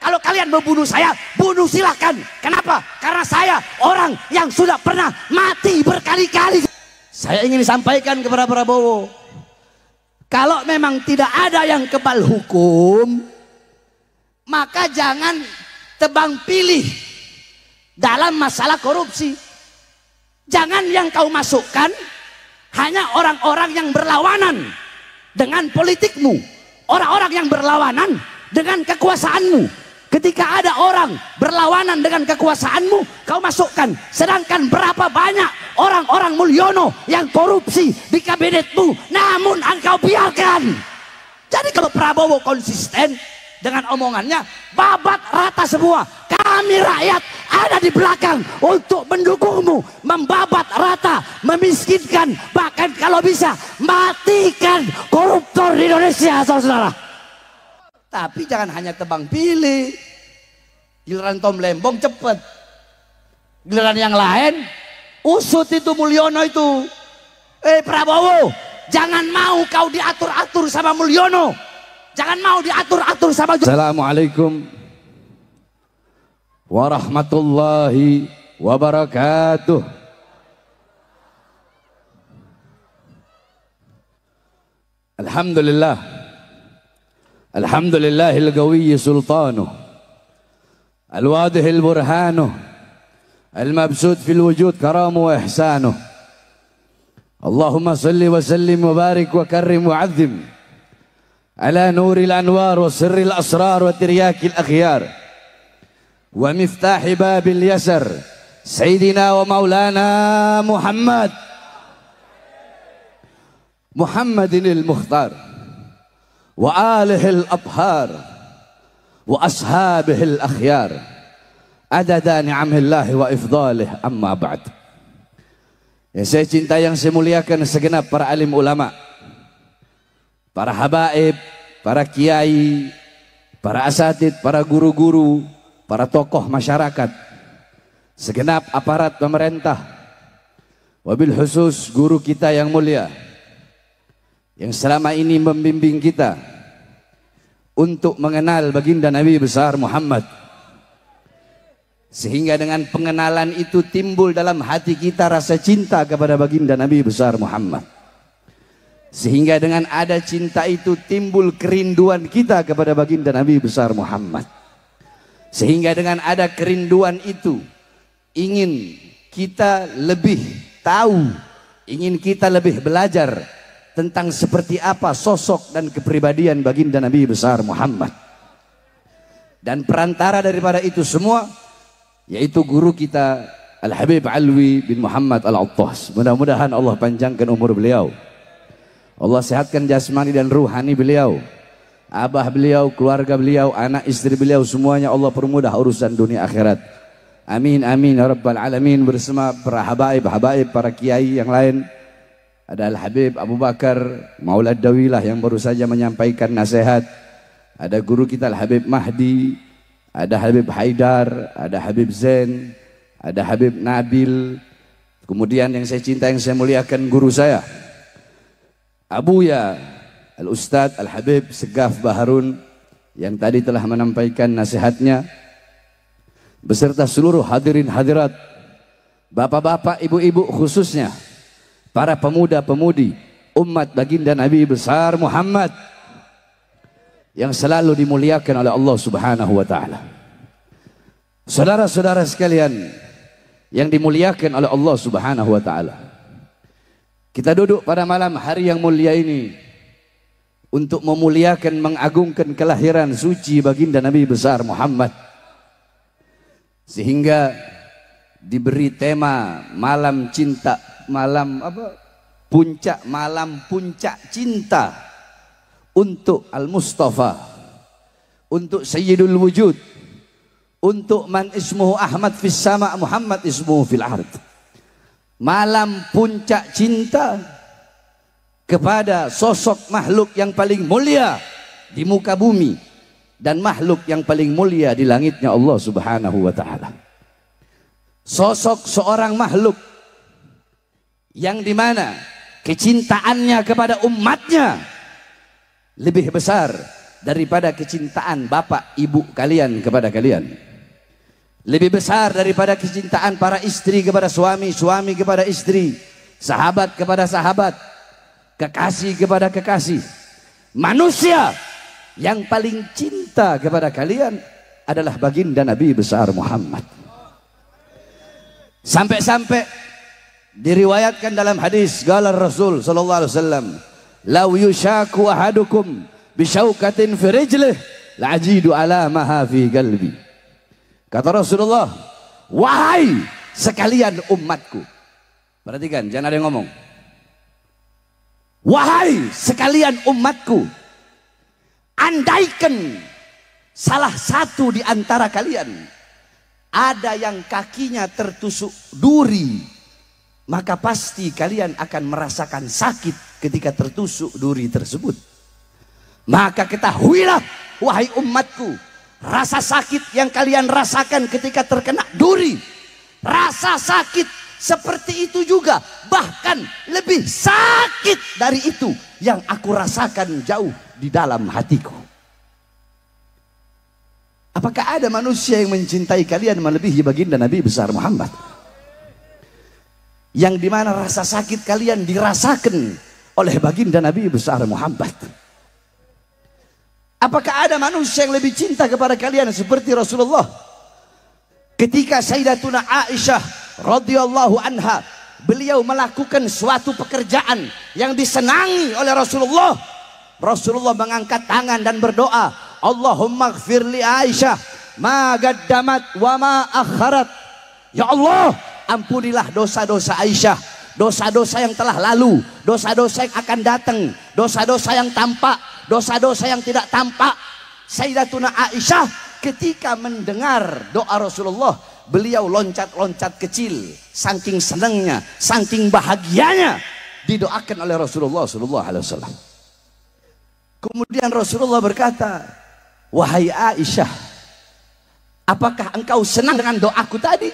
Kalau kalian mau bunuh saya, bunuh silahkan. Kenapa? Karena saya orang yang sudah pernah mati berkali-kali. Saya ingin sampaikan kepada Prabowo, kalau memang tidak ada yang kebal hukum, maka jangan tebang pilih dalam masalah korupsi. Jangan yang kau masukkan hanya orang-orang yang berlawanan dengan politikmu, orang-orang yang berlawanan dengan kekuasaanmu. Ketika ada orang berlawanan dengan kekuasaanmu, kau masukkan. Sedangkan berapa banyak orang-orang Mulyono yang korupsi di kabinetmu, namun engkau biarkan. Jadi kalau Prabowo konsisten dengan omongannya, babat rata semua. Kami rakyat ada di belakang untuk mendukungmu, membabat rata, memiskinkan, bahkan kalau bisa matikan koruptor di Indonesia, saudara-saudara. Tapi jangan hanya tebang pilih. Giliran Tom Lembong cepet, giliran yang lain usut itu Mulyono itu. Prabowo, jangan mau kau diatur-atur sama Mulyono, jangan mau diatur-atur sama. Assalamualaikum warahmatullahi wabarakatuh. Alhamdulillah, alhamdulillahil qawiyyi sultanuh, al-wadihil burhanuh, al-mabsut fil wujud karamu wa ihsanuh. Allahumma salli wa sallim wa barik wa karrim wa azim ala nuril anwar wa sirril asrar wa tiryakil akhyar wa miftahi babil yasar sayyidina wa maulana Muhammadinil Mukhtar wa alihil athhar wa ashabihil akhyar adada ni'amillahi wa ifdalih, amma ba'd. Saya cinta yang saya muliakan segenap para alim ulama, para habaib, para kiai, para asatid, para guru-guru, para tokoh masyarakat, segenap aparat pemerintah, wabil khusus guru kita yang mulia yang selama ini membimbing kita untuk mengenal baginda Nabi besar Muhammad, sehingga dengan pengenalan itu timbul dalam hati kita rasa cinta kepada baginda Nabi besar Muhammad, sehingga dengan ada cinta itu timbul kerinduan kita kepada baginda Nabi besar Muhammad, sehingga dengan ada kerinduan itu ingin kita lebih tahu, ingin kita lebih belajar tentang seperti apa sosok dan kepribadian baginda Nabi besar Muhammad. Dan perantara daripada itu semua yaitu guru kita Al-Habib Alwi bin Muhammad Al-Attas. Mudah-mudahan Allah panjangkan umur beliau, Allah sehatkan jasmani dan ruhani beliau, abah beliau, keluarga beliau, anak istri beliau, semuanya Allah permudah urusan dunia akhirat. Amin amin ya rabbal alamin. Bersama para habaib, para kiai yang lain, ada Al-Habib Abu Bakar Maulad Dawilah yang baru saja menyampaikan nasihat, ada guru kita Al-Habib Mahdi, ada Habib Haidar, ada Habib Zain, ada Habib Nabil, kemudian yang saya cinta, yang saya muliakan, guru saya Abuya Al-Ustadz Al-Habib Segaf Baharun yang tadi telah menyampaikan nasihatnya, beserta seluruh hadirin hadirat, bapak-bapak, ibu-ibu, khususnya para pemuda-pemudi umat baginda Nabi besar Muhammad yang selalu dimuliakan oleh Allah Subhanahu wa taala. Saudara-saudara sekalian yang dimuliakan oleh Allah Subhanahu wa taala, kita duduk pada malam hari yang mulia ini untuk memuliakan, mengagungkan kelahiran suci baginda Nabi besar Muhammad, sehingga diberi tema malam cinta, malam puncak cinta untuk Al-Mustafa, untuk Sayyidul Wujud, untuk man ismuhu Ahmad fis sama Muhammad ismuhu fil ard. Malam puncak cinta kepada sosok makhluk yang paling mulia di muka bumi dan makhluk yang paling mulia di langitnya Allah Subhanahu wa taala. Sosok seorang makhluk yang dimana kecintaannya kepada umatnya lebih besar daripada kecintaan bapak ibu kalian kepada kalian. Lebih besar daripada kecintaan para istri kepada suami, suami kepada istri, sahabat kepada sahabat, kekasih kepada kekasih. Manusia yang paling cinta kepada kalian adalah baginda Nabi besar Muhammad. Sampai-sampai diriwayatkan dalam hadis qala Rasul sallallahu alaihi wasallam, "Law yushaku ahadukum bisyaukatin fi rijlih la'ajidu alamaha fi qalbi." Kata Rasulullah, "Wahai sekalian umatku." Perhatikan, jangan ada yang ngomong. "Wahai sekalian umatku, andaikan salah satu di antara kalian ada yang kakinya tertusuk duri, maka pasti kalian akan merasakan sakit ketika tertusuk duri tersebut. Maka ketahuilah wahai umatku, rasa sakit yang kalian rasakan ketika terkena duri, rasa sakit seperti itu juga, bahkan lebih sakit dari itu yang aku rasakan jauh di dalam hatiku." Apakah ada manusia yang mencintai kalian melebihi baginda Nabi besar Muhammad? Yang dimana rasa sakit kalian dirasakan oleh baginda Nabi besar Muhammad. Apakah ada manusia yang lebih cinta kepada kalian seperti Rasulullah? Ketika Sayyidatuna Aisyah radhiyallahu anha, beliau melakukan suatu pekerjaan yang disenangi oleh Rasulullah. Rasulullah mengangkat tangan dan berdoa, "Allahumma ighfir li Aisyah ma gaddamat wa ma akharat." Ya Allah, ampunilah dosa-dosa Aisyah, dosa-dosa yang telah lalu, dosa-dosa yang akan datang, dosa-dosa yang tampak, dosa-dosa yang tidak tampak. Sayyidatuna Aisyah ketika mendengar doa Rasulullah, beliau loncat-loncat kecil, saking senangnya, saking bahagianya didoakan oleh Rasulullah sallallahu alaihi wasallam. Kemudian Rasulullah berkata, "Wahai Aisyah, apakah engkau senang dengan doaku tadi?"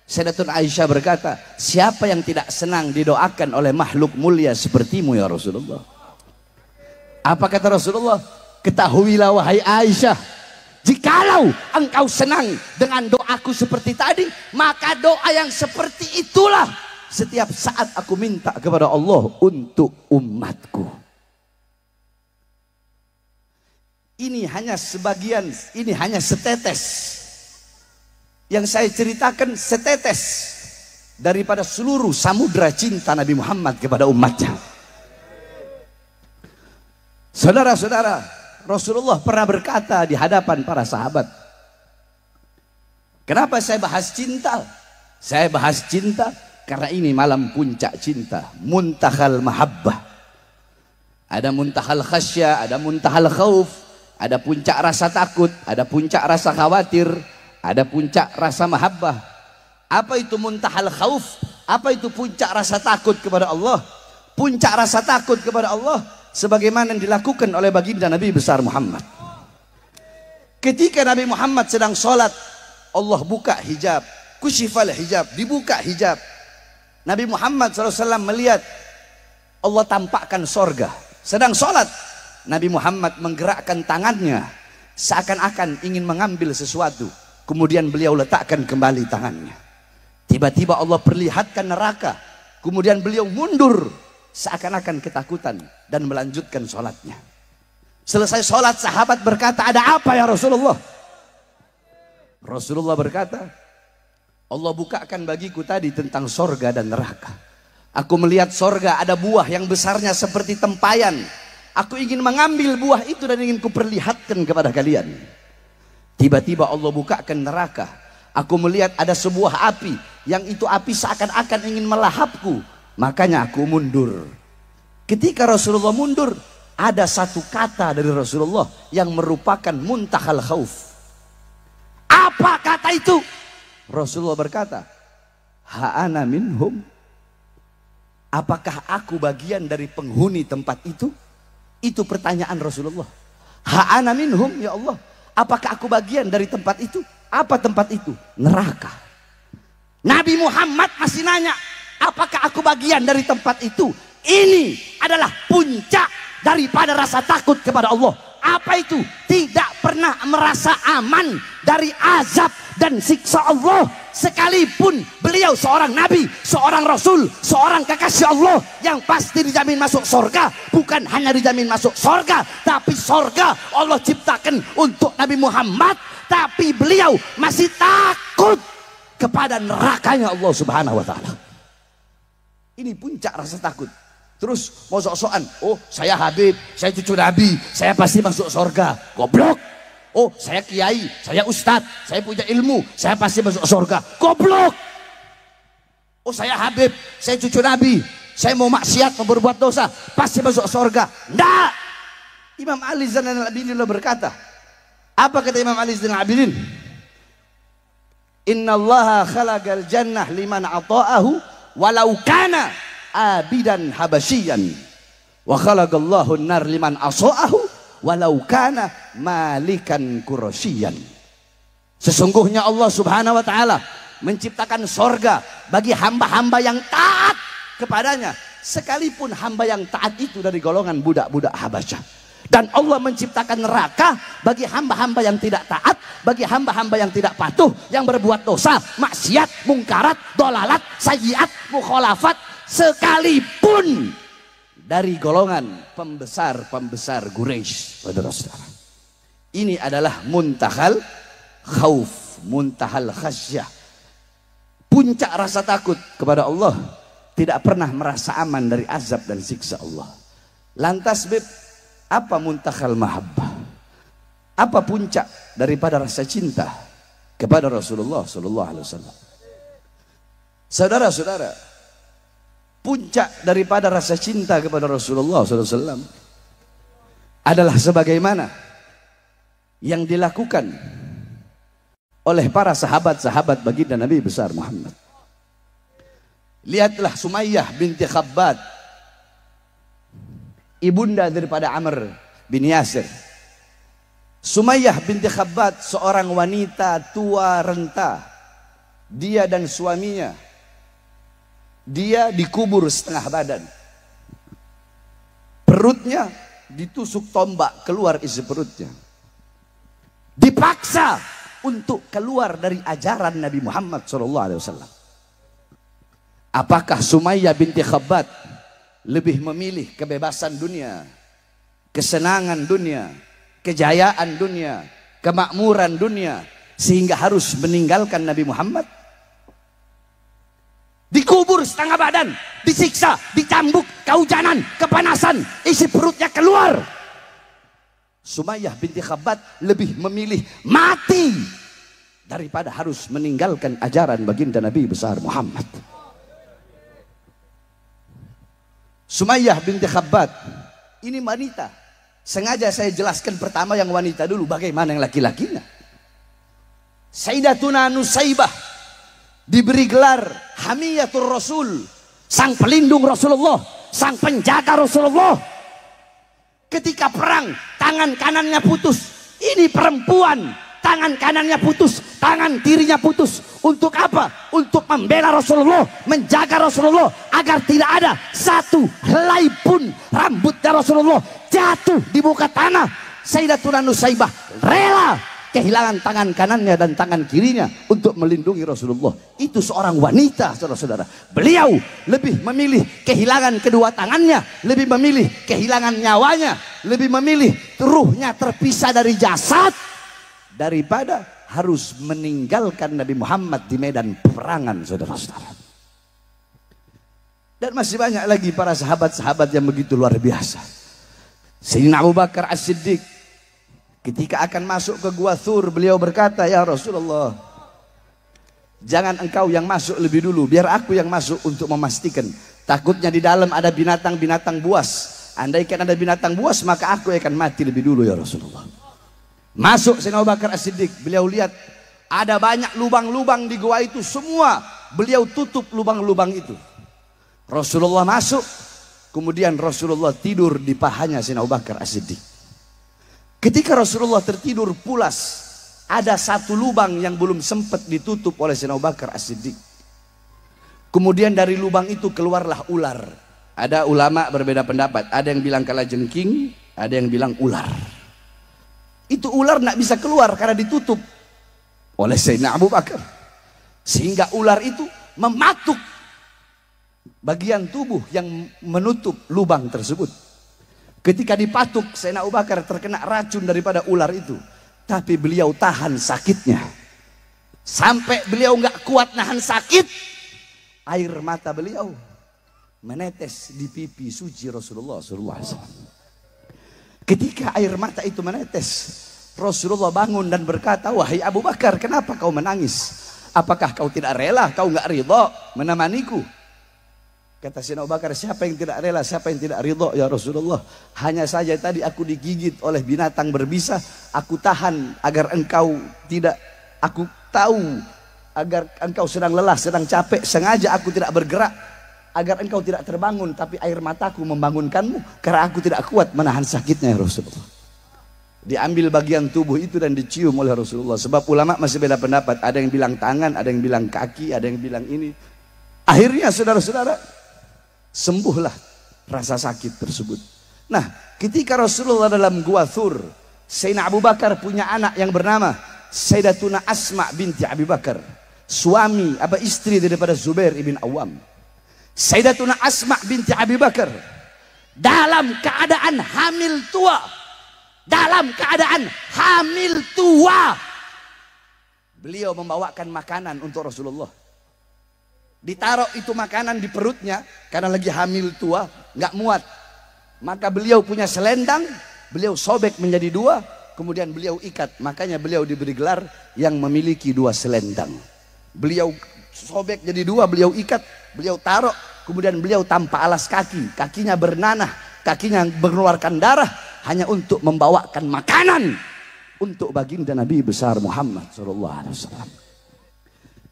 Sayyidatuna Aisyah berkata, "Siapa yang tidak senang didoakan oleh makhluk mulia sepertimu ya Rasulullah?" Apa kata Rasulullah? "Ketahuilah wahai Aisyah, jikalau engkau senang dengan doaku seperti tadi, maka doa yang seperti itulah setiap saat aku minta kepada Allah untuk umatku." Ini hanya sebagian, ini hanya setetes. Yang saya ceritakan setetes daripada seluruh samudra cinta Nabi Muhammad kepada umatnya. Saudara-saudara, Rasulullah pernah berkata di hadapan para sahabat, kenapa saya bahas cinta? Saya bahas cinta karena ini malam puncak cinta, muntahal mahabbah. Ada muntahal khasyah, ada muntahal khauf, ada puncak rasa takut, ada puncak rasa khawatir, ada puncak rasa mahabbah. Apa itu muntahal khauf? Apa itu puncak rasa takut kepada Allah? Puncak rasa takut kepada Allah sebagaimana yang dilakukan oleh baginda Nabi besar Muhammad. Ketika Nabi Muhammad sedang sholat, Allah buka hijab, kusyifal hijab, dibuka hijab. Nabi Muhammad SAW melihat Allah tampakkan sorga. Sedang sholat, Nabi Muhammad menggerakkan tangannya seakan-akan ingin mengambil sesuatu. Kemudian beliau letakkan kembali tangannya. Tiba-tiba Allah perlihatkan neraka. Kemudian beliau mundur seakan-akan ketakutan dan melanjutkan sholatnya. Selesai sholat, sahabat berkata, "Ada apa ya Rasulullah?" Rasulullah berkata, "Allah bukakan bagiku tadi tentang sorga dan neraka. Aku melihat sorga ada buah yang besarnya seperti tempayan. Aku ingin mengambil buah itu dan ingin kuperlihatkan kepada kalian. Tiba-tiba Allah bukakan neraka. Aku melihat ada sebuah api, yang itu api seakan-akan ingin melahapku. Makanya aku mundur." Ketika Rasulullah mundur, ada satu kata dari Rasulullah yang merupakan muntahal khauf. Apa kata itu? Rasulullah berkata, "Ha'ana minhum." Apakah aku bagian dari penghuni tempat itu? Itu pertanyaan Rasulullah. Ha'ana minhum, ya Allah, apakah aku bagian dari tempat itu? Apa tempat itu? Neraka. Nabi Muhammad masih nanya, apakah aku bagian dari tempat itu? Ini adalah puncak daripada rasa takut kepada Allah. Apa itu? Tidak pernah merasa aman dari azab dan siksa Allah, sekalipun beliau seorang nabi, seorang rasul, seorang kekasih Allah yang pasti dijamin masuk surga. Bukan hanya dijamin masuk surga, tapi surga Allah ciptakan untuk Nabi Muhammad, tapi beliau masih takut kepada nerakanya Allah Subhanahu wa taala. Ini puncak rasa takut. Terus mau sok-sokan, oh saya Habib, saya cucu Nabi, saya pasti masuk surga. Goblok. Oh saya kiai, saya ustadz, saya punya ilmu, saya pasti masuk surga. Goblok. Oh saya Habib, saya cucu Nabi, saya mau maksiat, mau berbuat dosa, pasti masuk surga. Nggak. Imam Ali Zainal Abidin berkata, apa kata Imam Ali Zainal Abidin? Innallaha khalaqal jannah liman ata'ahu walau kana abidan habasyian wa khalaqallahu an-nar liman asa'ahu walau kana malikan qurasyian. Sesungguhnya Allah Subhanahu wa taala menciptakan sorga bagi hamba-hamba yang taat kepadanya, sekalipun hamba yang taat itu dari golongan budak-budak Habasyah. Dan Allah menciptakan neraka bagi hamba-hamba yang tidak taat, bagi hamba-hamba yang tidak patuh, yang berbuat dosa, maksiat, mungkarat, dolalat, sayyiat, mukhalafat, sekalipun dari golongan pembesar-pembesar Quraisy. Saudara-saudara, ini adalah muntahal khauf, muntahal khasyah, puncak rasa takut kepada Allah, tidak pernah merasa aman dari azab dan siksa Allah. Lantas Beb, apa muntahal mahabbah? Apa puncak daripada rasa cinta kepada Rasulullah sallallahu alaihi wasallam? Saudara-saudara, puncak daripada rasa cinta kepada Rasulullah sallallahu alaihi wasallam adalah sebagaimana yang dilakukan oleh para sahabat-sahabat baginda Nabi besar Muhammad. Lihatlah Sumayyah binti Khabbab, ibunda daripada Amr bin Yasir. Sumayyah binti Khabbab seorang wanita tua renta. Dia dan suaminya, dia dikubur setengah badan. Perutnya ditusuk tombak, keluar isi perutnya. Dipaksa untuk keluar dari ajaran Nabi Muhammad SAW. Apakah Sumayyah binti Khabbab lebih memilih kebebasan dunia, kesenangan dunia, kejayaan dunia, kemakmuran dunia, sehingga harus meninggalkan Nabi Muhammad? Dikubur setengah badan, disiksa, dicambuk, kehujanan, kepanasan, isi perutnya keluar. Sumayyah binti Khabbab lebih memilih mati daripada harus meninggalkan ajaran baginda Nabi besar Muhammad. Sumayyah binti Khabbab ini wanita. Sengaja saya jelaskan pertama yang wanita dulu, bagaimana yang laki-lakinya. Sayyidatuna Nusaybah diberi gelar Hamiyatur Rasul, sang pelindung Rasulullah, sang penjaga Rasulullah. Ketika perang, tangan kanannya putus. Ini perempuan, tangan kanannya putus, tangan kirinya putus. Untuk apa? Untuk membela Rasulullah, menjaga Rasulullah, agar tidak ada satu helai pun rambutnya Rasulullah jatuh di muka tanah. Sayyidatuna Nusaybah rela kehilangan tangan kanannya dan tangan kirinya untuk melindungi Rasulullah. Itu seorang wanita, saudara-saudara. Beliau lebih memilih kehilangan kedua tangannya, lebih memilih kehilangan nyawanya, lebih memilih ruhnya terpisah dari jasad, daripada harus meninggalkan Nabi Muhammad di medan peperangan, saudara-saudara. Dan masih banyak lagi para sahabat-sahabat yang begitu luar biasa. Sayyidina Abu Bakar As-Siddiq ketika akan masuk ke Gua Thur, beliau berkata, ya Rasulullah, jangan engkau yang masuk lebih dulu, biar aku yang masuk untuk memastikan. Takutnya di dalam ada binatang-binatang buas. Andaikan ada binatang buas, maka aku akan mati lebih dulu ya Rasulullah. Masuk Sayyidina Abu Bakar As-Siddiq, beliau lihat ada banyak lubang-lubang di gua itu, semua beliau tutup lubang-lubang itu. Rasulullah masuk, kemudian Rasulullah tidur di pahanya Sayyidina Abu Bakar As-Siddiq. Ketika Rasulullah tertidur pulas, ada satu lubang yang belum sempat ditutup oleh Sayyidina Abu Bakar As-Siddiq. Kemudian dari lubang itu keluarlah ular. Ada ulama berbeda pendapat, ada yang bilang kalajengking, ada yang bilang ular. Itu ular tidak bisa keluar karena ditutup oleh Sayyidina Abu Bakar. Sehingga ular itu mematuk bagian tubuh yang menutup lubang tersebut. Ketika dipatuk, Sayyidina Abu Bakar terkena racun daripada ular itu. Tapi beliau tahan sakitnya. Sampai beliau nggak kuat nahan sakit, air mata beliau menetes di pipi suci Rasulullah SAW. Ketika air mata itu menetes, Rasulullah bangun dan berkata, wahai Abu Bakar, kenapa kau menangis? Apakah kau tidak rela, kau nggak ridho menemaniku? Kata Sayyidina Abu Bakar, siapa yang tidak rela, siapa yang tidak ridho ya Rasulullah? Hanya saja tadi aku digigit oleh binatang berbisa, aku tahan agar engkau tidak, aku tahu agar engkau sedang lelah, sedang capek, sengaja aku tidak bergerak agar engkau tidak terbangun, tapi air mataku membangunkanmu karena aku tidak kuat menahan sakitnya ya Rasulullah. Diambil bagian tubuh itu dan dicium oleh Rasulullah. Sebab ulama masih beda pendapat, ada yang bilang tangan, ada yang bilang kaki, ada yang bilang ini. Akhirnya saudara-saudara, sembuhlah rasa sakit tersebut. Nah, ketika Rasulullah dalam Gua Thur, Sayyidina Abu Bakar punya anak yang bernama Sayyidatuna Asma binti Abi Bakar, suami istri daripada Zubair ibn Awam. Sayyidatuna Asma binti Abi Bakar dalam keadaan hamil tua, beliau membawakan makanan untuk Rasulullah. Ditaruh itu makanan di perutnya karena lagi hamil tua, nggak muat. Maka beliau punya selendang, beliau sobek menjadi dua, kemudian beliau ikat. Makanya beliau diberi gelar yang memiliki dua selendang. Beliau sobek jadi dua, beliau ikat, beliau taruh, kemudian beliau tanpa alas kaki, kakinya bernanah, kakinya mengeluarkan darah, hanya untuk membawakan makanan untuk baginda Nabi besar Muhammad SAW.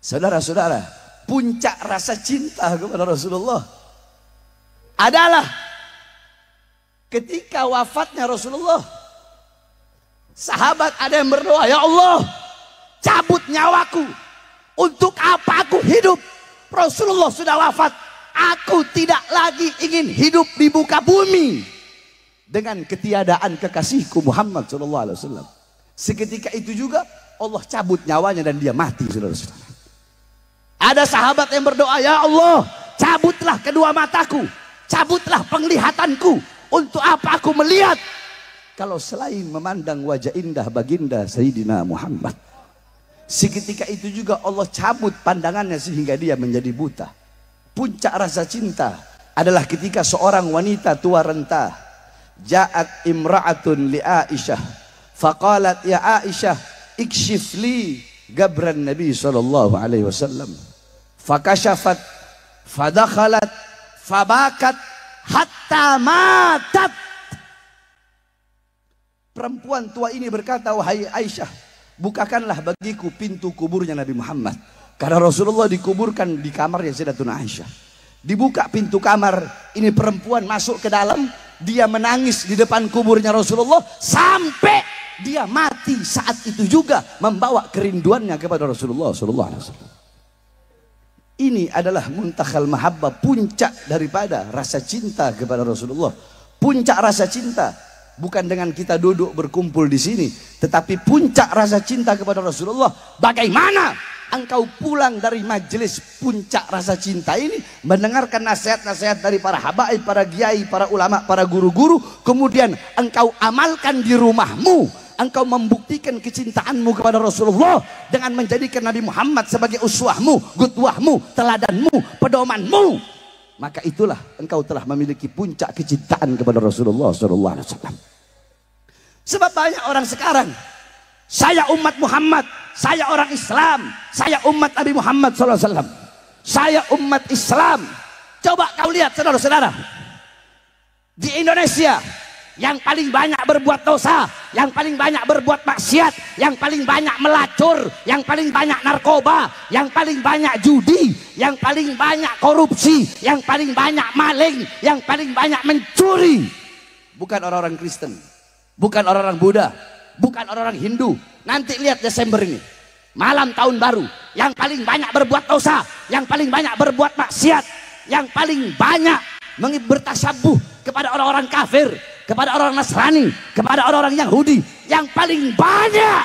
Saudara-saudara, puncak rasa cinta kepada Rasulullah adalah ketika wafatnya Rasulullah. Sahabat ada yang berdoa, ya Allah, cabut nyawaku. Untuk apa aku hidup? Rasulullah sudah wafat. Aku tidak lagi ingin hidup di muka bumi dengan ketiadaan kekasihku Muhammad SAW. Seketika itu juga Allah cabut nyawanya dan dia mati, saudara-saudara. Ada sahabat yang berdoa, ya Allah, cabutlah kedua mataku, cabutlah penglihatanku. Untuk apa aku melihat kalau selain memandang wajah indah baginda Sayyidina Muhammad? Seketika itu juga Allah cabut pandangannya sehingga dia menjadi buta. Puncak rasa cinta adalah ketika seorang wanita tua renta, ja'at imra'atun li Aisyah faqalat ya Aisyah ikshif li gabran Nabi sallallahu alaihi wasallam, fakashafat fadakhalat fabakat hatta matat. Perempuan tua ini berkata, wahai Aisyah, bukakanlah bagiku pintu kuburnya Nabi Muhammad. Karena Rasulullah dikuburkan di kamarnya Sayyidatuna Aisyah. Dibuka pintu kamar, ini perempuan masuk ke dalam, dia menangis di depan kuburnya Rasulullah sampai dia mati saat itu juga membawa kerinduannya kepada Rasulullah SAW. Ini adalah muntakhal mahabbah, puncak daripada rasa cinta kepada Rasulullah. Puncak rasa cinta bukan dengan kita duduk berkumpul di sini, tetapi puncak rasa cinta kepada Rasulullah. Bagaimana engkau pulang dari majelis puncak rasa cinta ini, mendengarkan nasihat-nasihat dari para habaib, para kiai, para ulama, para guru-guru, kemudian engkau amalkan di rumahmu, engkau membuktikan kecintaanmu kepada Rasulullah dengan menjadikan Nabi Muhammad sebagai uswahmu, qudwahmu, teladanmu, pedomanmu, maka itulah engkau telah memiliki puncak kecintaan kepada Rasulullah SAW. Sebab banyak orang sekarang, saya umat Muhammad, saya orang Islam, saya umat Nabi Muhammad SAW, saya umat Islam. Coba kau lihat saudara-saudara, di Indonesia yang paling banyak berbuat dosa, yang paling banyak berbuat maksiat, yang paling banyak melacur, yang paling banyak narkoba, yang paling banyak judi, yang paling banyak korupsi, yang paling banyak maling, yang paling banyak mencuri, bukan orang-orang Kristen, bukan orang-orang Buddha, bukan orang-orang Hindu. Nanti lihat Desember ini, malam tahun baru, yang paling banyak berbuat dosa, yang paling banyak berbuat maksiat, yang paling banyak bertasabuh kepada orang-orang kafir, kepada orang Nasrani, kepada orang-orang Yahudi. Yang paling banyak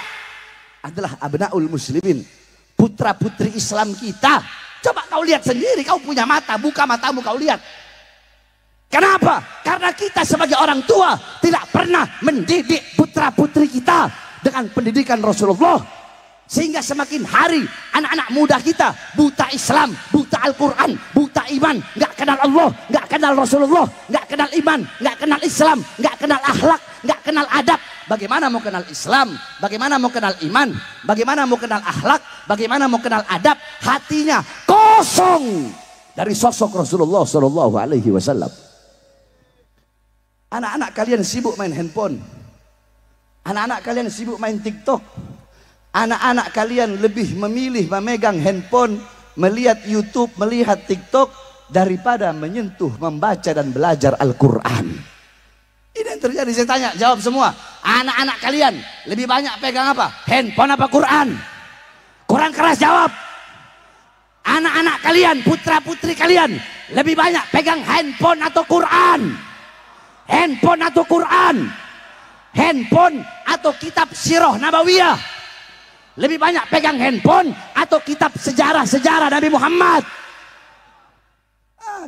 adalah abnaul muslimin, putra putri Islam kita. Coba kau lihat sendiri, kau punya mata, buka matamu kau lihat. Kenapa? Karena kita sebagai orang tua tidak pernah mendidik putra putri kita dengan pendidikan Rasulullah. Sehingga semakin hari anak-anak muda kita buta Islam, buta Al-Quran, buta iman, nggak kenal Allah, nggak kenal Rasulullah, nggak kenal iman, nggak kenal Islam, nggak kenal akhlak, nggak kenal adab. Bagaimana mau kenal Islam? Bagaimana mau kenal iman? Bagaimana mau kenal akhlak? Bagaimana mau kenal adab? Hatinya kosong dari sosok Rasulullah Shallallahu Alaihi Wasallam. Anak-anak kalian sibuk main handphone, anak-anak kalian sibuk main TikTok. Anak-anak kalian lebih memilih memegang handphone, melihat YouTube, melihat TikTok daripada menyentuh, membaca dan belajar Al-Quran. Ini yang terjadi. Saya tanya, jawab semua. Anak-anak kalian lebih banyak pegang apa? Handphone apa Quran? Quran keras jawab. Anak-anak kalian, putra-putri kalian lebih banyak pegang handphone atau Quran? Handphone atau Quran? Handphone atau kitab Sirah Nabawiyah? Lebih banyak pegang handphone atau kitab sejarah-sejarah Nabi Muhammad?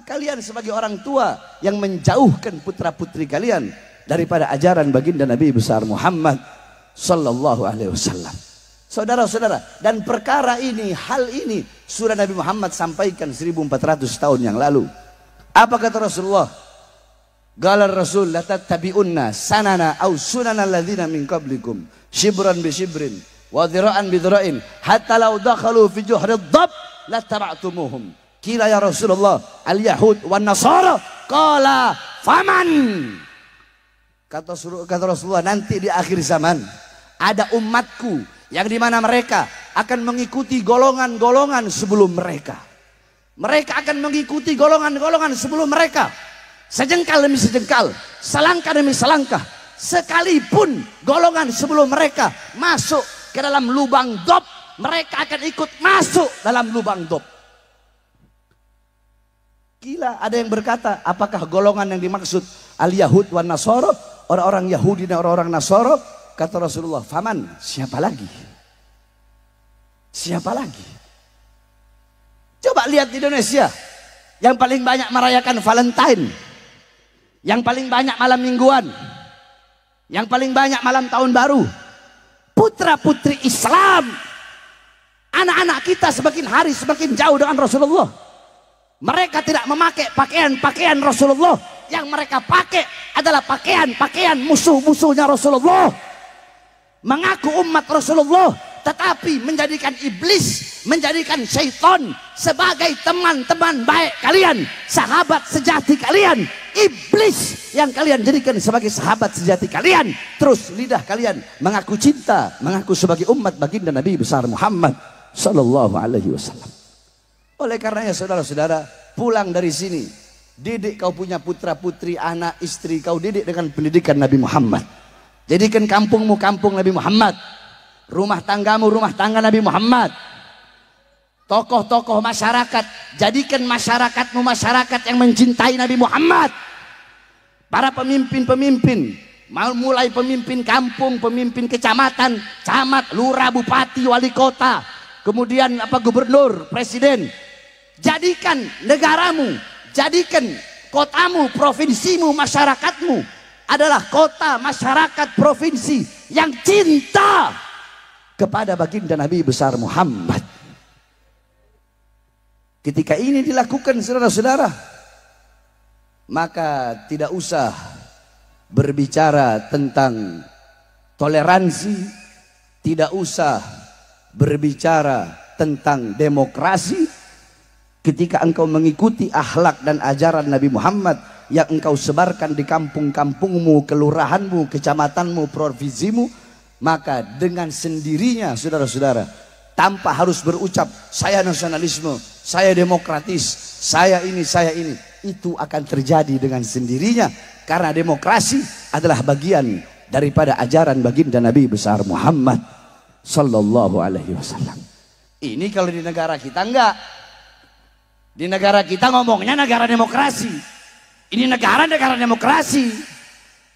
Kalian sebagai orang tua yang menjauhkan putra-putri kalian daripada ajaran baginda Nabi besar Muhammad Sallallahu Alaihi Wasallam. Saudara-saudara, dan perkara ini, hal ini sudah Nabi Muhammad sampaikan 1400 tahun yang lalu. Apa kata Rasulullah? Qala Rasul la tattabi'unna sanana aw sunanal ladzina min qablikum shibran bi shibrin wa dhira'an bi dhira'in hatta law dakhalu fi juhri dhab la taba'tumuhum. Kila ya Rasulullah al yahud wan nasara, qala faman. Kata Rasulullah, nanti di akhir zaman ada umatku yang dimana mereka akan mengikuti golongan-golongan sebelum mereka. Mereka akan mengikuti golongan-golongan sebelum mereka, sejengkal demi sejengkal, selangkah demi selangkah. Sekalipun golongan sebelum mereka masuk ke dalam lubang dob, mereka akan ikut masuk dalam lubang dob. Gila, ada yang berkata, apakah golongan yang dimaksud al-Yahud wan Nasara, orang-orang Yahudi dan orang-orang Nasara? Kata Rasulullah, faman, siapa lagi? Siapa lagi? Coba lihat di Indonesia, yang paling banyak merayakan Valentine, yang paling banyak malam mingguan, yang paling banyak malam tahun baru, putra putri Islam. Anak-anak kita semakin hari semakin jauh dengan Rasulullah. Mereka tidak memakai pakaian-pakaian Rasulullah. Yang mereka pakai adalah pakaian-pakaian musuh-musuhnya Rasulullah. Mengaku umat Rasulullah, tetapi menjadikan iblis, menjadikan syaitan sebagai teman-teman baik kalian, sahabat sejati kalian. Iblis yang kalian jadikan sebagai sahabat sejati kalian. Terus lidah kalian mengaku cinta, mengaku sebagai umat baginda Nabi besar Muhammad Sallallahu Alaihi Wasallam. Oleh karenanya saudara-saudara, pulang dari sini, didik kau punya putra putri, anak istri, kau didik dengan pendidikan Nabi Muhammad. Jadikan kampungmu kampung Nabi Muhammad, rumah tanggamu rumah tangga Nabi Muhammad. Tokoh-tokoh masyarakat, jadikan masyarakatmu masyarakat yang mencintai Nabi Muhammad. Para pemimpin-pemimpin, mulai pemimpin kampung, pemimpin kecamatan, camat, lurah, bupati, wali kota, kemudian gubernur, presiden. Jadikan negaramu, jadikan kotamu, provinsimu, masyarakatmu adalah kota, masyarakat, provinsi yang cinta kepada baginda Nabi besar Muhammad. Ketika ini dilakukan saudara-saudara, maka tidak usah berbicara tentang toleransi, tidak usah berbicara tentang demokrasi. Ketika engkau mengikuti akhlak dan ajaran Nabi Muhammad yang engkau sebarkan di kampung-kampungmu, kelurahanmu, kecamatanmu, provinsimu, maka dengan sendirinya saudara-saudara, tanpa harus berucap saya nasionalisme, saya demokratis, saya ini, itu akan terjadi dengan sendirinya, karena demokrasi adalah bagian daripada ajaran baginda Nabi besar Muhammad Sallallahu Alaihi Wasallam. Ini kalau di negara kita enggak. Di negara kita ngomongnya negara demokrasi. Ini negara demokrasi.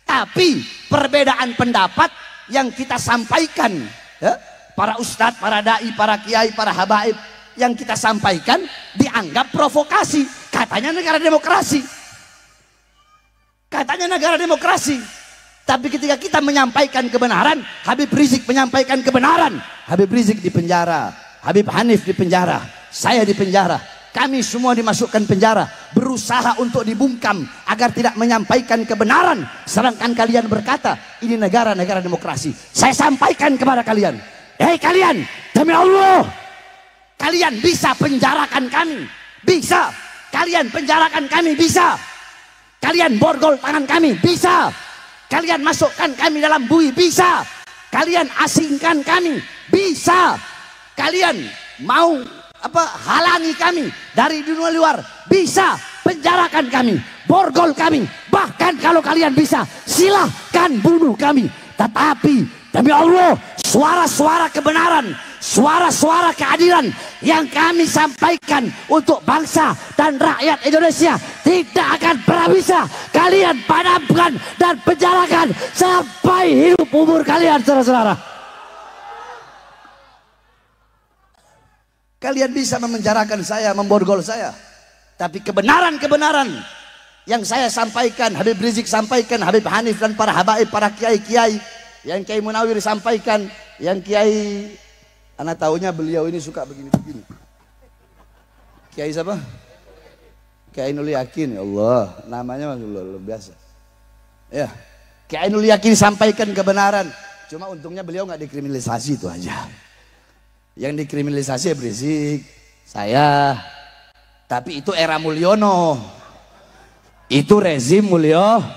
Tapi perbedaan pendapat yang kita sampaikan, ya, para ustadz, para dai, para kiai, para habaib, yang kita sampaikan dianggap provokasi. Katanya negara demokrasi. Katanya negara demokrasi. Tapi ketika kita menyampaikan kebenaran, Habib Rizik menyampaikan kebenaran. Habib Rizik di penjara, Habib Hanif di penjara, saya di penjara. Kami semua dimasukkan penjara, berusaha untuk dibungkam agar tidak menyampaikan kebenaran. Sedangkan kalian berkata, ini negara-negara demokrasi. Saya sampaikan kepada kalian, hei kalian, demi Allah, kalian bisa penjarakan kami. Bisa. Kalian penjarakan kami, bisa. Kalian borgol tangan kami, bisa. Kalian masukkan kami dalam bui, bisa. Kalian asingkan kami, bisa. Kalian mau halangi kami dari dunia luar, bisa. Penjarakan kami, borgol kami, bahkan kalau kalian bisa, silahkan bunuh kami. Tetapi demi Allah, suara-suara kebenaran, suara-suara keadilan yang kami sampaikan untuk bangsa dan rakyat Indonesia tidak akan pernah bisa kalian padamkan dan penjarakan sampai hidup umur kalian, saudara-saudara. Kalian bisa memenjarakan saya, memborgol saya, tapi kebenaran-kebenaran yang saya sampaikan, Habib Rizik sampaikan, Habib Hanif dan para habaib, para kiai-kiai, yang Kiai Munawir sampaikan, yang Kiai, anak tahunya beliau ini suka begini-begini. Kiai siapa? Kiai Ainul Yakin, ya Allah, namanya luar biasa. Ya, Kiai Ainul Yakin sampaikan kebenaran, cuma untungnya beliau nggak dikriminalisasi, itu aja. Yang dikriminalisasi Rizik, saya. Tapi itu era Mulyono. Itu rezim Mulyono.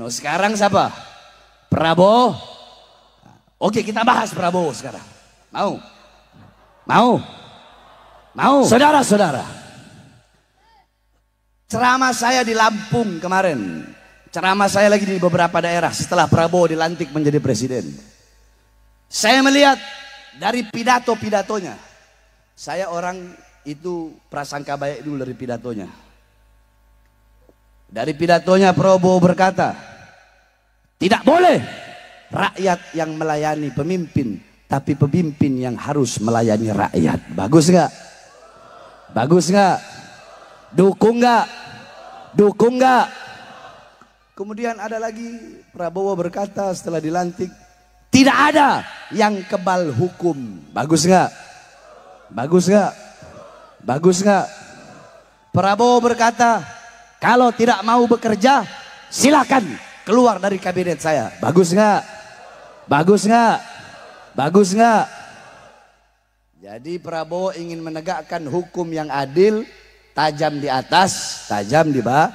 Sekarang siapa? Prabowo. Oke, kita bahas Prabowo sekarang. Mau? Saudara-saudara, ceramah saya di Lampung kemarin, ceramah saya lagi di beberapa daerah setelah Prabowo dilantik menjadi presiden. Saya melihat dari pidato-pidatonya, saya orang itu prasangka baik dulu dari pidatonya. Dari pidatonya Prabowo berkata, tidak boleh rakyat yang melayani pemimpin, tapi pemimpin yang harus melayani rakyat. Bagus nggak? Bagus nggak? Dukung nggak? Dukung nggak? Kemudian ada lagi Prabowo berkata setelah dilantik, tidak ada yang kebal hukum. Bagus nggak? Bagus nggak? Bagus nggak? Prabowo berkata, kalau tidak mau bekerja, silakan keluar dari kabinet saya. Bagus nggak? Bagus nggak? Bagus nggak? Jadi Prabowo ingin menegakkan hukum yang adil, tajam di atas, tajam di bawah.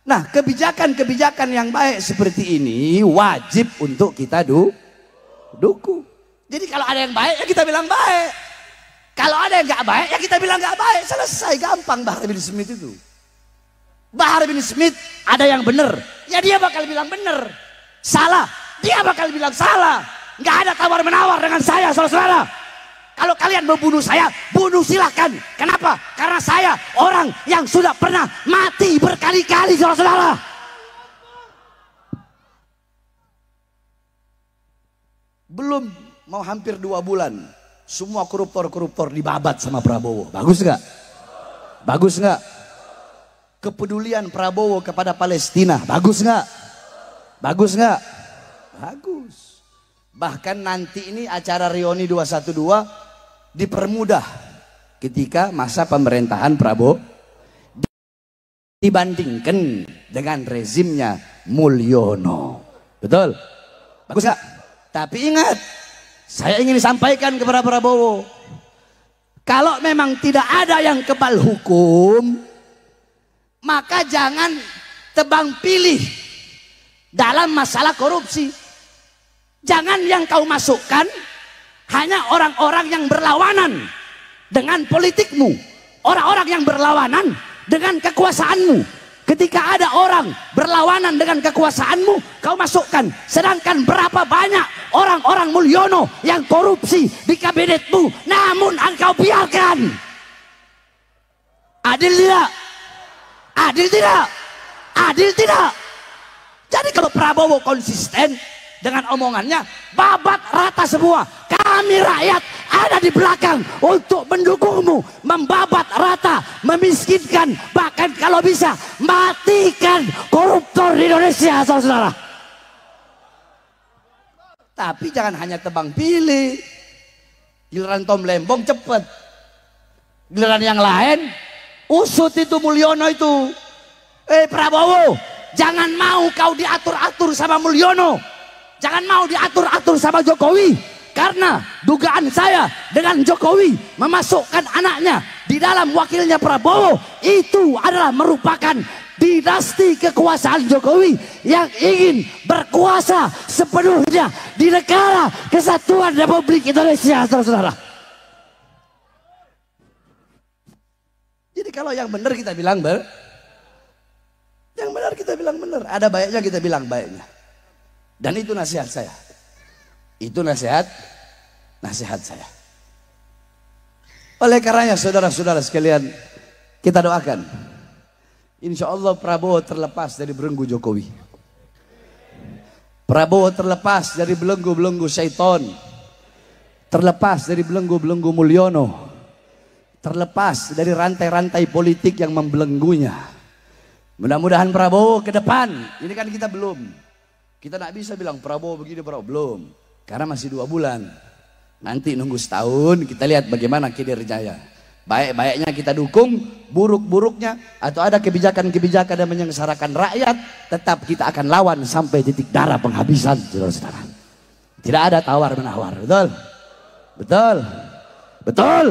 Nah, kebijakan-kebijakan yang baik seperti ini wajib untuk kita dukung. Jadi kalau ada yang baik ya kita bilang baik. Kalau ada yang nggak baik ya kita bilang nggak baik. Selesai, gampang. Bahar bin Smith itu. Bahar bin Smith ada yang benar, ya dia bakal bilang benar. Salah, dia bakal bilang salah. Nggak ada tawar menawar dengan saya, saudara-saudara. Kalau kalian mau bunuh saya, bunuh silahkan. Kenapa? Karena saya orang yang sudah pernah mati berkali-kali, saudara-saudara. Belum mau hampir 2 bulan, semua koruptor-koruptor dibabat sama Prabowo. Bagus nggak? Bagus nggak? Kepedulian Prabowo kepada Palestina, bagus nggak? Bagus nggak? Bagus. Bahkan nanti ini acara reuni 212 dipermudah ketika masa pemerintahan Prabowo dibandingkan dengan rezimnya Mulyono. Betul? Bagus nggak? Tapi ingat, saya ingin sampaikan kepada Prabowo, kalau memang tidak ada yang kebal hukum, maka jangan tebang pilih dalam masalah korupsi. Jangan yang kau masukkan hanya orang-orang yang berlawanan dengan politikmu, orang-orang yang berlawanan dengan kekuasaanmu. Ketika ada orang berlawanan dengan kekuasaanmu, kau masukkan. Sedangkan berapa banyak orang-orang Mulyono yang korupsi di kabinetmu, namun engkau biarkan. Adil tidak? Adil tidak? Adil tidak? Jadi kalau Prabowo konsisten dengan omongannya, babat rata semua. Kami rakyat ada di belakang untuk mendukungmu, membabat rata, memiskinkan, bahkan kalau bisa matikan koruptor di Indonesia, saudara-saudara. Tapi jangan hanya tebang pilih. Giliran Tom Lembong cepet, giliran yang lain usut itu Mulyono itu. Prabowo, jangan mau kau diatur-atur sama Mulyono, jangan mau diatur-atur sama Jokowi, karena dugaan saya dengan Jokowi memasukkan anaknya di dalam wakilnya Prabowo itu adalah merupakan dinasti kekuasaan Jokowi yang ingin berkuasa sepenuhnya di negara kesatuan Republik Indonesia, saudara-saudara. Jadi kalau yang benar kita bilang yang benar kita bilang benar, ada baiknya kita bilang baiknya. Dan itu nasihat saya. Itu nasihat saya. Oleh karenanya saudara-saudara sekalian, kita doakan insya Allah Prabowo terlepas dari belenggu Jokowi. Prabowo terlepas dari belenggu-belenggu syaitan, terlepas dari belenggu-belenggu Mulyono, terlepas dari rantai-rantai politik yang membelenggunya. Mudah-mudahan Prabowo ke depan, ini kan kita belum, kita tidak bisa bilang Prabowo begini, Prabowo belum, karena masih 2 bulan. Nanti nunggu setahun kita lihat bagaimana kinerjanya. Baik-baiknya kita dukung, buruk-buruknya atau ada kebijakan-kebijakan yang menyengsarakan rakyat, tetap kita akan lawan sampai titik darah penghabisan, saudara-saudara. Tidak ada tawar-menawar, betul? Betul? Betul?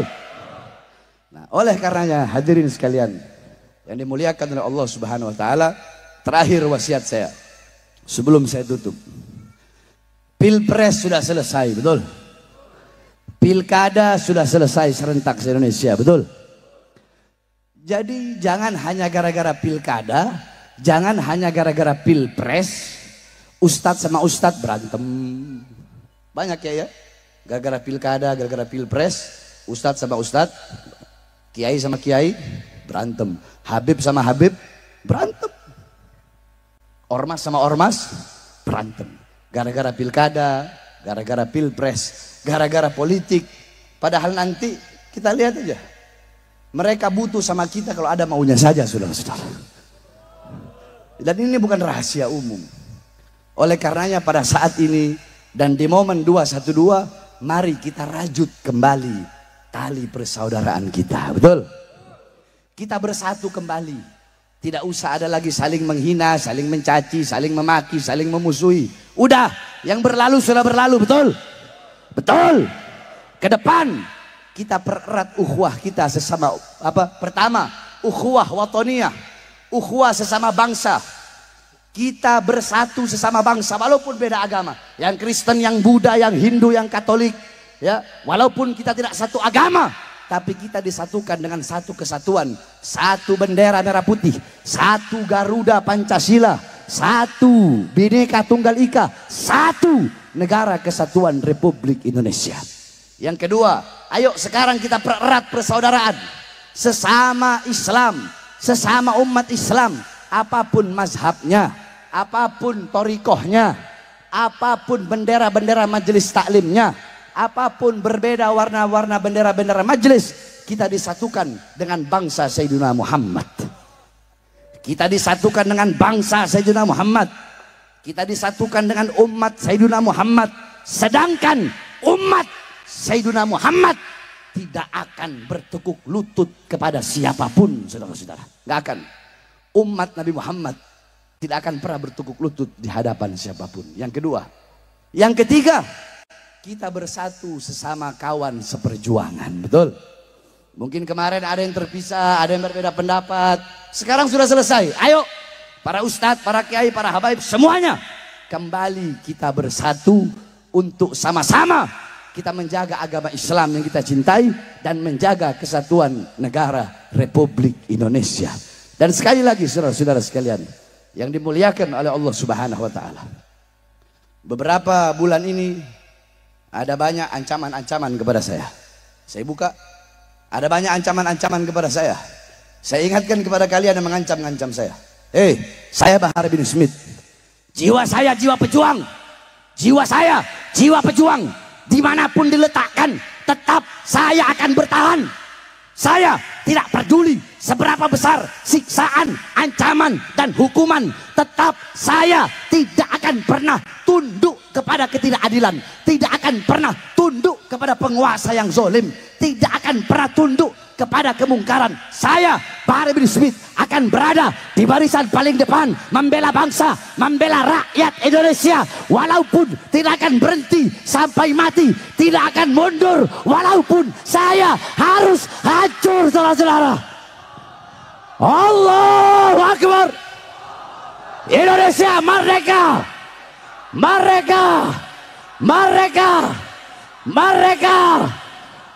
Nah, oleh karenanya hadirin sekalian yang dimuliakan oleh Allah Subhanahu wa taala, terakhir wasiat saya sebelum saya tutup. Pilpres sudah selesai, betul? Pilkada sudah selesai serentak se-Indonesia, betul? Jadi jangan hanya gara-gara pilkada, jangan hanya gara-gara pilpres, ustadz sama ustadz berantem. Banyak ya? Gara-gara pilkada, gara-gara pilpres, ustadz sama ustadz, kiai sama kiai berantem, Habib sama Habib berantem, ormas sama ormas berantem, gara-gara pilkada, gara-gara pilpres, gara-gara politik. Padahal nanti kita lihat aja, mereka butuh sama kita kalau ada maunya saja, saudara-saudara. Dan ini bukan rahasia umum. Oleh karenanya pada saat ini dan di momen 212, mari kita rajut kembali tali persaudaraan kita, betul? Kita bersatu kembali. Tidak usah ada lagi saling menghina, saling mencaci, saling memaki, saling memusuhi. Udah, yang berlalu sudah berlalu, betul? Betul. Ke depan kita pererat ukhuwah kita sesama pertama, ukhuwah watoniyah, ukhuwah sesama bangsa. Kita bersatu sesama bangsa walaupun beda agama. Yang Kristen, yang Buddha, yang Hindu, yang Katolik, ya, walaupun kita tidak satu agama, tapi kita disatukan dengan satu kesatuan, satu bendera merah putih, satu Garuda Pancasila, satu Bhinneka Tunggal Ika, satu negara kesatuan Republik Indonesia. Yang kedua, ayo sekarang kita pererat persaudaraan sesama Islam, sesama umat Islam, apapun mazhabnya, apapun torikohnya, apapun bendera-bendera majelis taklimnya, apapun berbeda warna-warna bendera-bendera majelis, kita disatukan dengan bangsa Sayyidina Muhammad. Kita disatukan dengan bangsa Sayyidina Muhammad. Kita disatukan dengan umat Sayyidina Muhammad. Sedangkan umat Sayyidina Muhammad tidak akan bertekuk lutut kepada siapapun, saudara-saudara. Nggak akan. Umat Nabi Muhammad tidak akan pernah bertekuk lutut di hadapan siapapun. Yang kedua. Yang ketiga, kita bersatu sesama kawan seperjuangan, betul? Mungkin kemarin ada yang terpisah, ada yang berbeda pendapat. Sekarang sudah selesai. Ayo, para ustadz, para kiai, para habaib, semuanya kembali kita bersatu untuk sama-sama kita menjaga agama Islam yang kita cintai dan menjaga kesatuan negara Republik Indonesia. Dan sekali lagi saudara-saudara sekalian yang dimuliakan oleh Allah Subhanahu wa taala. Beberapa bulan ini ada banyak ancaman-ancaman kepada saya. Saya buka, ada banyak ancaman-ancaman kepada saya. Saya ingatkan kepada kalian yang mengancam-ngancam saya. Saya Bahar bin Smith, Jiwa saya jiwa pejuang. Jiwa saya jiwa pejuang. Dimanapun diletakkan, tetap saya akan bertahan. Saya tidak peduli seberapa besar siksaan, ancaman, dan hukuman. Tetap saya tidak akan pernah tunduk kepada ketidakadilan. Tidak akan pernah tunduk kepada penguasa yang zalim. Tidak akan pernah tunduk kepada kemungkaran. Saya, Bahar bin Smith, akan berada di barisan paling depan, membela bangsa, membela rakyat Indonesia, walaupun tidak akan berhenti sampai mati, tidak akan mundur walaupun saya harus hancur, saudara-saudara. Allahu Akbar. Indonesia merdeka, merdeka, merdeka, merdeka.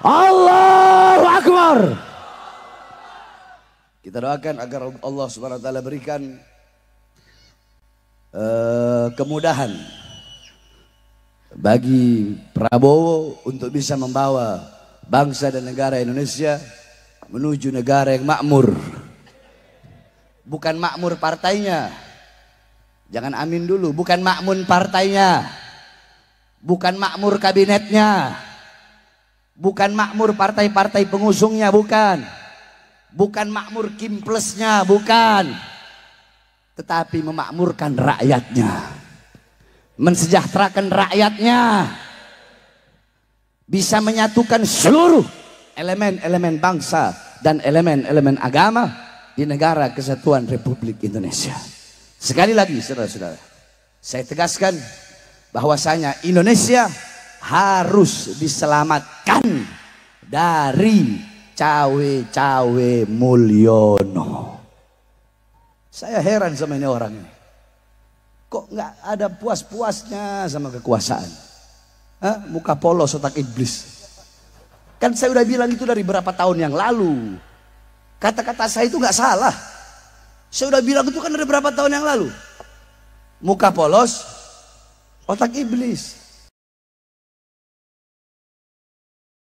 Allahu Akbar. Kita doakan agar Allah Subhanahu wa taala berikan kemudahan bagi Prabowo untuk bisa membawa bangsa dan negara Indonesia menuju negara yang makmur. Bukan makmur partainya. Jangan amin dulu, bukan makmur partainya. Bukan makmur kabinetnya. Bukan makmur partai-partai pengusungnya, bukan. Bukan makmur kimplesnya, bukan. Tetapi memakmurkan rakyatnya. Mensejahterakan rakyatnya. Bisa menyatukan seluruh elemen-elemen bangsa dan elemen-elemen agama di negara kesatuan Republik Indonesia. Sekali lagi saudara-saudara, saya tegaskan bahwasanya Indonesia harus diselamatkan dari cawe-cawe Mulyono. Saya heran sama ini orang ini. Kok nggak ada puas-puasnya sama kekuasaan? Hah? Muka polos, otak iblis. Kan saya udah bilang itu dari berapa tahun yang lalu. Kata-kata saya itu nggak salah. Saya udah bilang itu kan dari berapa tahun yang lalu. Muka polos, otak iblis.